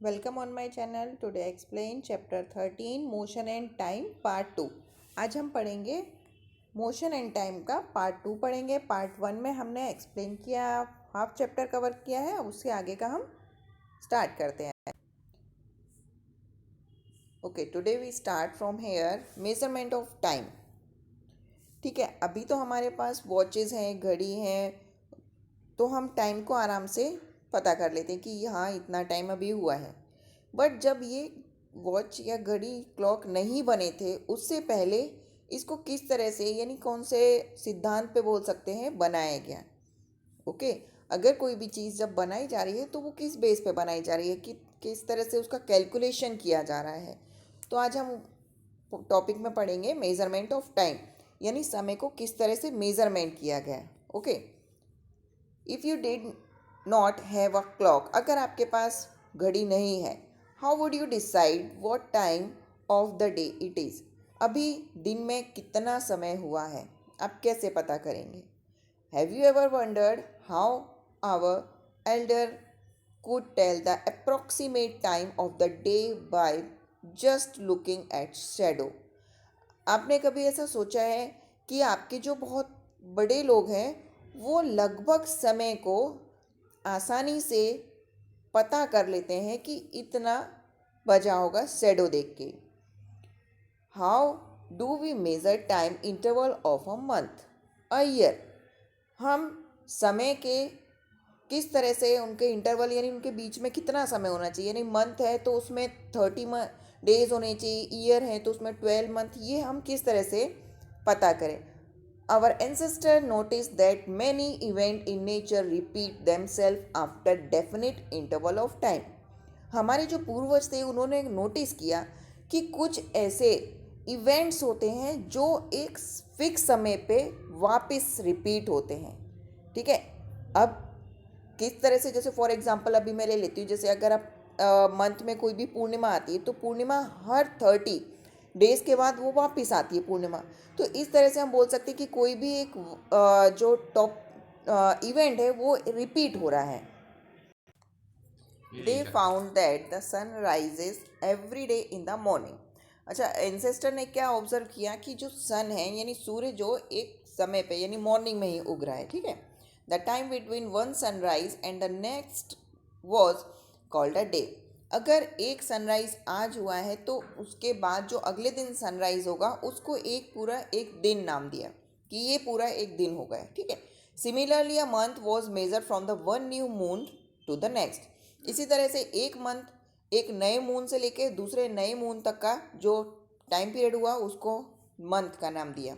Welcome on my channel. Today explain chapter 13 motion and time part 2। आज हम पढ़ेंगे motion and time का part 2 पढ़ेंगे। पार्ट 1 में हमने एक्सप्लेन किया, हाफ चैप्टर कवर किया है। उससे आगे का हम स्टार्ट करते हैं। Okay, today we start from here measurement of time. ठीक है, अभी तो हमारे पास वॉचेस हैं, घड़ी हैं, तो हम टाइम को आराम से पता कर लेते हैं कि हाँ इतना टाइम अभी हुआ है। बट जब ये वॉच या घड़ी क्लॉक नहीं बने थे, उससे पहले इसको किस तरह से, यानी कौन से सिद्धांत पे बोल सकते हैं बनाया गया। ओके, अगर कोई भी चीज़ जब बनाई जा रही है तो वो किस बेस पे बनाई जा रही है, कि किस तरह से उसका कैलकुलेशन किया जा रहा है। तो आज हम टॉपिक में पढ़ेंगे मेजरमेंट ऑफ टाइम, यानी समय को किस तरह से मेजरमेंट किया गया। Okay, if you did not have a clock, अगर आपके पास घड़ी नहीं है, how would you decide what time of the day it is, अभी दिन में कितना समय हुआ है, आप कैसे पता करेंगे। Have you ever wondered how our elder could tell the approximate time of the day by just looking at shadow। आपने कभी ऐसा सोचा है कि आपके जो बहुत बड़े लोग हैं वो लगभग समय को आसानी से पता कर लेते हैं कि इतना बजा होगा शैडो देख के। How do we measure time interval of a month, a year, हम समय के किस तरह से उनके इंटरवल, यानी उनके बीच में कितना समय होना चाहिए, यानी मंथ है तो उसमें 30 डेज होने चाहिए, ईयर है तो उसमें 12 मंथ, ये हम किस तरह से पता करें। Our ancestor notice that many event in nature repeat themselves after definite interval of time. हमारे जो पूर्वज थे उन्होंने नोटिस किया कि कुछ ऐसे इवेंट्स होते हैं जो एक फिक्स समय पे वापस रिपीट होते हैं। ठीक है, अब किस तरह से, जैसे फॉर एग्जांपल अभी मैं ले लेती हूँ, जैसे अगर आप मंथ में कोई भी पूर्णिमा आती है तो पूर्णिमा हर 30 डेज के बाद वो वापस आती है पूर्णिमा। तो इस तरह से हम बोल सकते हैं कि कोई भी एक जो टॉप इवेंट है वो रिपीट हो रहा है। They found that the sun rises every day in the morning. अच्छा, एंसेस्टर ने क्या ऑब्जर्व किया कि जो सन है यानी सूर्य जो एक समय पे यानी मॉर्निंग में ही उग रहा है। ठीक है, the time between one sunrise and the next was called a day. अगर एक सनराइज आज हुआ है तो उसके बाद जो अगले दिन सनराइज होगा उसको एक पूरा एक दिन नाम दिया कि ये पूरा एक दिन हो गया। ठीक है, similarly a month was measure from the one new moon to the next. इसी तरह से एक मंथ एक नए मून से लेके दूसरे नए मून तक का जो टाइम पीरियड हुआ उसको मंथ का नाम दिया।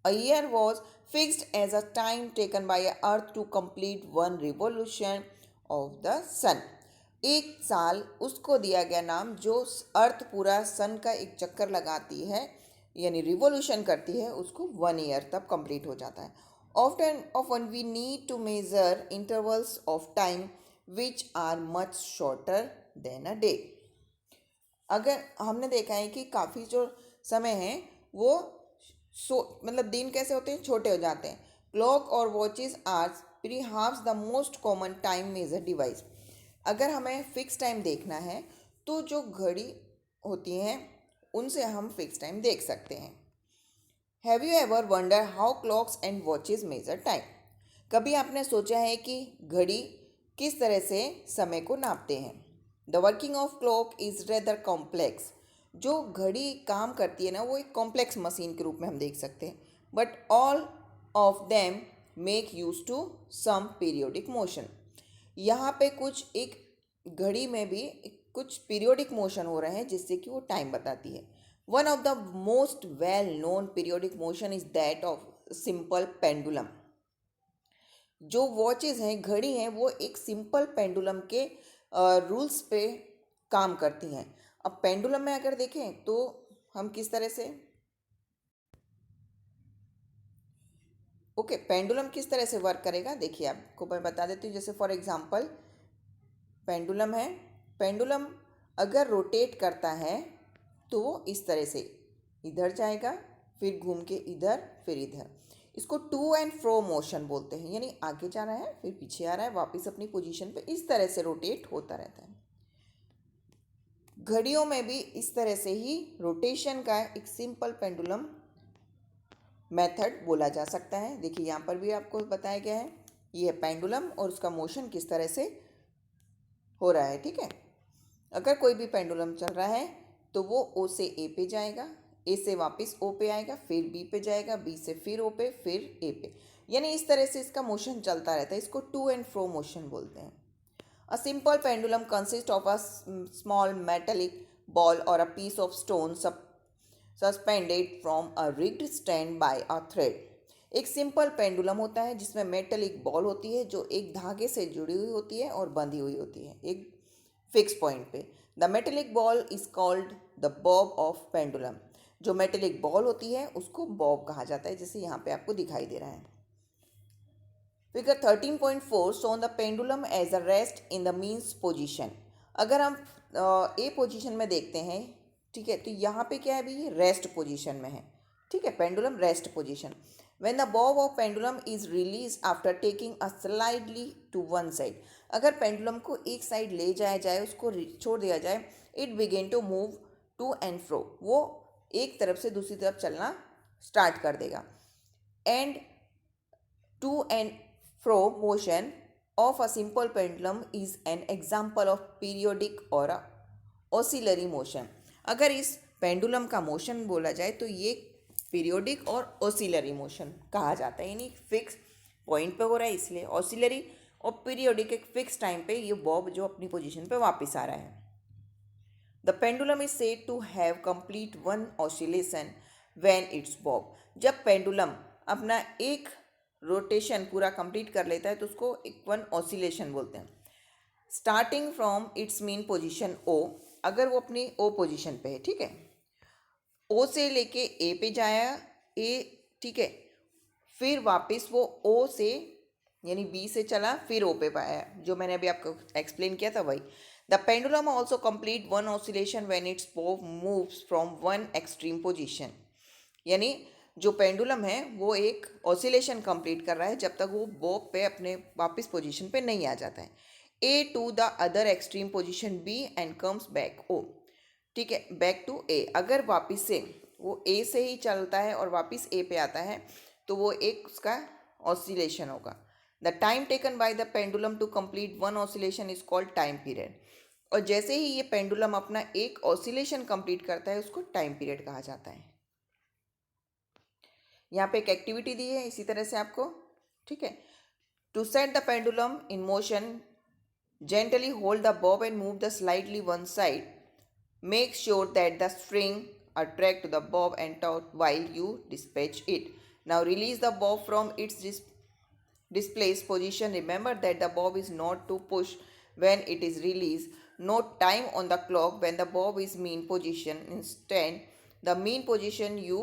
A year was fixed as a time taken by Earth to complete one revolution of the sun। एक साल उसको दिया गया नाम जो अर्थ पूरा सन का एक चक्कर लगाती है यानी रिवोल्यूशन करती है, उसको 1 ईयर तब कंप्लीट हो जाता है। Often we need to measure intervals of time which are much shorter than a day. अगर हमने देखा है कि काफ़ी जो समय है वो मतलब दिन कैसे होते हैं, छोटे हो जाते हैं। क्लॉक और watches are perhaps the most common time measure device. अगर हमें फिक्स टाइम देखना है तो जो घड़ी होती हैं उनसे हम फिक्स टाइम देख सकते हैं। Have you ever wonder how clocks and watches measure time, कभी आपने सोचा है कि घड़ी किस तरह से समय को नापते हैं। The working of clock is rather complex. जो घड़ी काम करती है ना वो एक कॉम्प्लेक्स मशीन के रूप में हम देख सकते हैं। But all of them make use to some periodic motion. यहाँ पे कुछ एक घड़ी में भी कुछ पीरियोडिक मोशन हो रहे हैं जिससे कि वो टाइम बताती है। One of the most well known periodic motion is that of simple pendulum. जो वॉचेस हैं, घड़ी हैं, वो एक सिंपल पेंडुलम के रूल्स पे काम करती हैं। अब पेंडुलम में अगर देखें तो हम किस तरह से पेंडुलम किस तरह से वर्क करेगा देखिए, आपको मैं बता देती हूँ। जैसे फॉर एग्जांपल पेंडुलम है, पेंडुलम अगर रोटेट करता है तो वो इस तरह से इधर जाएगा, फिर घूम के इधर, फिर इधर। इसको टू एंड फ्रो मोशन बोलते हैं, यानी आगे जा रहा है फिर पीछे आ रहा है, वापस अपनी पोजीशन पे इस तरह से रोटेट होता रहता है। घड़ियों में भी इस तरह से ही रोटेशन का एक सिंपल पेंडुलम मेथड बोला जा सकता है। देखिए यहाँ पर भी आपको बताया गया है, ये है पेंडुलम और उसका मोशन किस तरह से हो रहा है। ठीक है, अगर कोई भी पेंडुलम चल रहा है तो वो ओ से ए पे जाएगा, ए से वापस ओ पे आएगा, फिर बी पे जाएगा, बी से फिर ओ पे, फिर ए पे, यानी इस तरह से इसका मोशन चलता रहता है। इसको टू एंड फ्रो मोशन बोलते हैं। A simple pendulum consists of a small metallic ball or a piece of stone suspended from a rigged stand by a thread. एक सिंपल पेंडुलम होता है जिसमें मेटलिक बॉल होती है जो एक धागे से जुड़ी हुई होती है और बंधी हुई होती है एक फिक्स पॉइंट पे। The metallic ball is called the bob of pendulum. जो मेटलिक बॉल होती है उसको बॉब कहा जाता है, जैसे यहाँ पे आपको दिखाई दे रहा है। Figure 13.4 shown the pendulum as a rest in the means position। अगर हम ए पोजीशन में देखते हैं, ठीक है, तो यहाँ पे क्या है अभी, रेस्ट पोजीशन में है। ठीक है, pendulum rest position. When the bob of pendulum is release after taking a slightly to one side. अगर पेंडुलम को एक साइड ले जाया जाए, उसको छोड़ दिया जाए, it begin to move to and fro, वो एक तरफ से दूसरी तरफ चलना स्टार्ट कर देगा। And to and fro motion of a simple pendulum is an example of periodic or a oscillatory motion। अगर इस पेंडुलम का मोशन बोला जाए तो ये पीरियोडिक और ऑसिलरी मोशन कहा जाता है, यानी फिक्स पॉइंट पे हो रहा है इसलिए ऑसिलरी, और पीरियोडिक एक फिक्स टाइम पे ये बॉब जो अपनी पोजीशन पे वापस आ रहा है। The pendulum is said to have complete one oscillation when its bob. जब पेंडुलम अपना एक रोटेशन पूरा कंप्लीट कर लेता है तो उसको एक वन ऑसिलेशन बोलते हैं। Starting from its mean position O, अगर वो अपनी ओ पोजीशन पे है, ठीक है, ओ से लेके ए पे जाया, ए, ठीक है, फिर वापस वो ओ से यानी बी से चला, फिर ओ पे पाया, जो मैंने अभी आपको एक्सप्लेन किया था वही। The pendulum also complete one oscillation when its Bob moves from one extreme position, यानी जो पेंडुलम है वो एक ऑसिलेशन कंप्लीट कर रहा है जब तक वो बॉब पे अपने वापस पोजीशन पे नहीं आ जाता है। A to the other extreme position B and comes back O, ठीक है, बैक टू ए। अगर वापस से वो ए से ही चलता है और वापस ए पे आता है तो वो एक उसका ऑसिलेशन होगा। The time taken by the pendulum to complete one oscillation is called time period. और जैसे ही ये पेंडुलम अपना एक ऑसिलेशन कंप्लीट करता है उसको टाइम पीरियड कहा जाता है। यहाँ पे एक एक्टिविटी दी है इसी तरह से आपको, ठीक है। To set the pendulum in motion, gently hold the bob and move the slightly one side. Make sure that the string attract to the bob and taut while you dispatch it. Now release the bob from its displaced position. Remember that the bob is not to push when it is released. Note time on the clock when the bob is mean position. Instead, the mean position you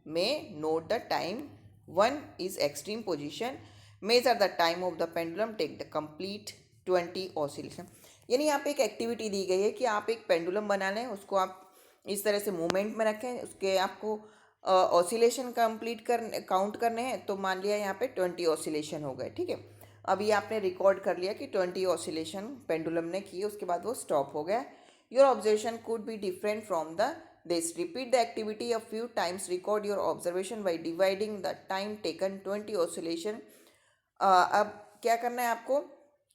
may note the time. One is extreme position. Measure the time of the pendulum. Take the complete 20 oscillation. यानी यहाँ पे एक activity दी गई है कि आप एक pendulum बना लें, उसको आप इस तरह से मूवमेंट में रखें, उसके आपको ऑसिलेशन कंप्लीट करने काउंट करने हैं। तो मान लिया यहाँ पे 20 ऑसिलेशन हो गए, ठीक है। अभी आपने रिकॉर्ड कर लिया कि 20 ऑसिलेशन पेंडुलम ने किए, उसके बाद वो स्टॉप हो गया। Your observation could be different from the this. Repeat the activity a few times. Record your observation by dividing the time taken 20 oscillation. अब क्या करना है आपको,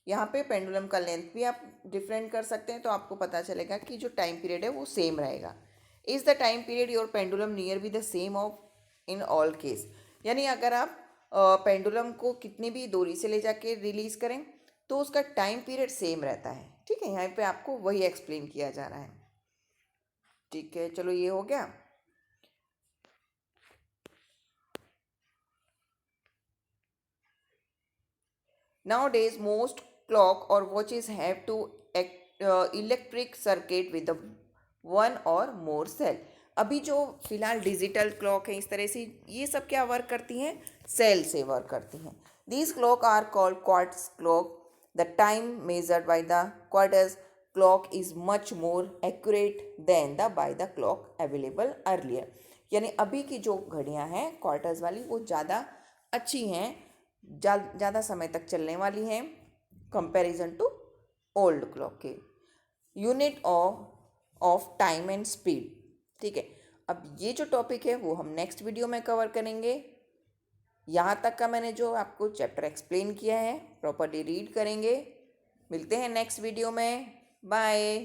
यहाँ पे पेंडुलम का लेंथ भी आप डिफरेंट कर सकते हैं, तो आपको पता चलेगा कि जो टाइम पीरियड है वो सेम रहेगा। Is the time period your pendulum near be the same of in all case. यानी अगर आप पेंडुलम को कितनी भी दूरी से ले जाके रिलीज करें तो उसका टाइम पीरियड सेम रहता है, ठीक है। यहाँ पे आपको वही एक्सप्लेन किया जा रहा है, ठीक है। चलो ये हो गया। Nowadays, most clock or watches have to electric circuit with the one or more cell। अभी जो फिलहाल डिजिटल क्लॉक है इस तरह से, ये सब क्या वर्क करती हैं, सेल से वर्क करती हैं। These clock are called quartz clock। The time measured by the quartz clock is much more accurate than the by the clock available earlier। यानी अभी की जो घड़ियां हैं क्वार्टर्स वाली वो ज़्यादा अच्छी हैं, ज़्यादा समय तक चलने वाली हैं कंपैरिजन टू ओल्ड क्लॉक के। Unit of of time and speed. ठीक है, अब ये जो टॉपिक है वो हम नेक्स्ट वीडियो में कवर करेंगे। यहाँ तक का मैंने जो आपको चैप्टर एक्सप्लेन किया है प्रॉपर्ली रीड करेंगे। मिलते हैं नेक्स्ट वीडियो में। बाय।